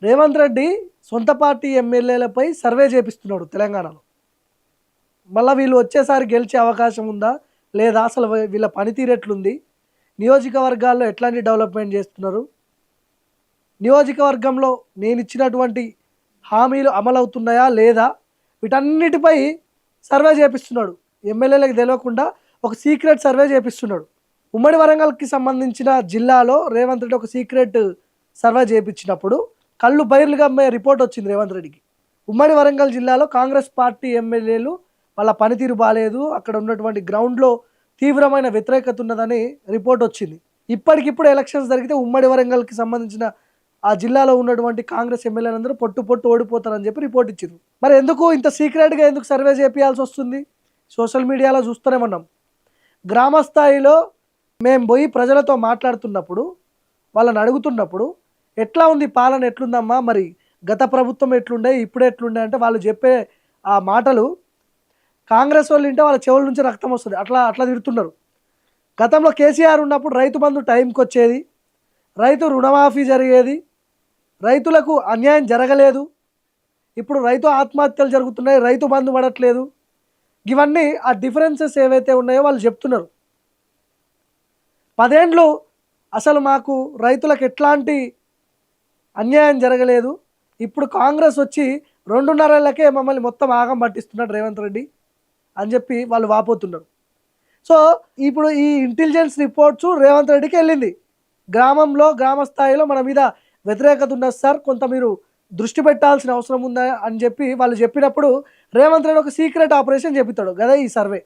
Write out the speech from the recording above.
రేవంత్ రెడ్డి సొంత party ఎమ్మెల్యేలపై survey చేపిస్తున్నాడు తెలంగాణలో. మళ్ళీ వీళ్ళు వచ్చేసారి గెలిచే అవకాశం ఉందా లేదా, అసలు వీళ్ళ పనితీరు ఎట్లుంది, నియోజకవర్గాల్లో ఎట్లాంటి డెవలప్మెంట్ చేస్తున్నారు, నియోజకవర్గంలో నేను ఇచ్చినటువంటి హామీలు అమలవుతున్నాయా లేదా, వీటన్నిటిపై సర్వే చేపిస్తున్నాడు. ఎమ్మెల్యేలకు తెలియకుండా ఒక సీక్రెట్ సర్వే చేపిస్తున్నాడు. ఉమ్మడి వరంగల్కి సంబంధించిన జిల్లాలో రేవంత్ రెడ్డి ఒక సీక్రెట్ సర్వే చేయించినప్పుడు కళ్ళు బైర్లుగా అమ్మే రిపోర్ట్ వచ్చింది రేవంత్ రెడ్డికి. ఉమ్మడి వరంగల్ జిల్లాలో కాంగ్రెస్ పార్టీ ఎమ్మెల్యేలు వాళ్ళ పనితీరు బాగాలేదు, అక్కడ ఉన్నటువంటి గ్రౌండ్లో తీవ్రమైన వ్యతిరేకత ఉన్నదని రిపోర్ట్ వచ్చింది. ఇప్పటికిప్పుడు ఎలక్షన్స్ జరిగితే ఉమ్మడి వరంగల్కి సంబంధించిన ఆ జిల్లాలో ఉన్నటువంటి కాంగ్రెస్ ఎమ్మెల్యేలందరూ పొట్టు పొట్టు ఓడిపోతారని చెప్పి రిపోర్ట్ ఇచ్చారు. మరి ఎందుకు ఇంత సీక్రెట్గా ఎందుకు సర్వే చేపియాల్సి వస్తుంది? సోషల్ మీడియాలో చూస్తూనే ఉన్నాం. గ్రామ స్థాయిలో మేము పోయి ప్రజలతో మాట్లాడుతున్నప్పుడు, వాళ్ళని అడుగుతున్నప్పుడు ఎట్లా ఉంది పాలన, ఎట్లుందమ్మా, మరి గత ప్రభుత్వం ఎట్లుండే ఇప్పుడు ఎట్లుండే అంటే వాళ్ళు చెప్పే ఆ మాటలు కాంగ్రెస్ వాళ్ళు వింటే వాళ్ళ చెవుల నుంచి రక్తం వస్తుంది. అట్లా అట్లా తిడుతున్నారు. గతంలో కేసీఆర్ ఉన్నప్పుడు రైతు బంధు టైంకి వచ్చేది, రైతు రుణమాఫీ జరిగేది, రైతులకు అన్యాయం జరగలేదు. ఇప్పుడు రైతు ఆత్మహత్యలు జరుగుతున్నాయి, రైతు బంధు పడట్లేదు. ఇవన్నీ ఆ డిఫరెన్సెస్ ఏవైతే ఉన్నాయో వాళ్ళు చెప్తున్నారు. 10 ఏండ్లు అసలు మాకు రైతులకు ఎట్లాంటి అన్యాయం జరగలేదు, ఇప్పుడు కాంగ్రెస్ వచ్చి 2.5 ఏళ్ళకే మమ్మల్ని మొత్తం ఆగం పట్టిస్తున్నాడు రేవంత్ రెడ్డి అని చెప్పి వాళ్ళు వాపోతున్నారు. సో ఇప్పుడు ఈ ఇంటెలిజెన్స్ రిపోర్ట్స్ రేవంత్ రెడ్డికి వెళ్ళింది. గ్రామంలో గ్రామ స్థాయిలో మన మీద వ్యతిరేకత ఉన్నది సార్, కొంత మీరు దృష్టి పెట్టాల్సిన అవసరం ఉందా అని చెప్పి వాళ్ళు చెప్పినప్పుడు రేవంత్ రెడ్డి ఒక సీక్రెట్ ఆపరేషన్ చెప్తాడు కదా ఈ సర్వే.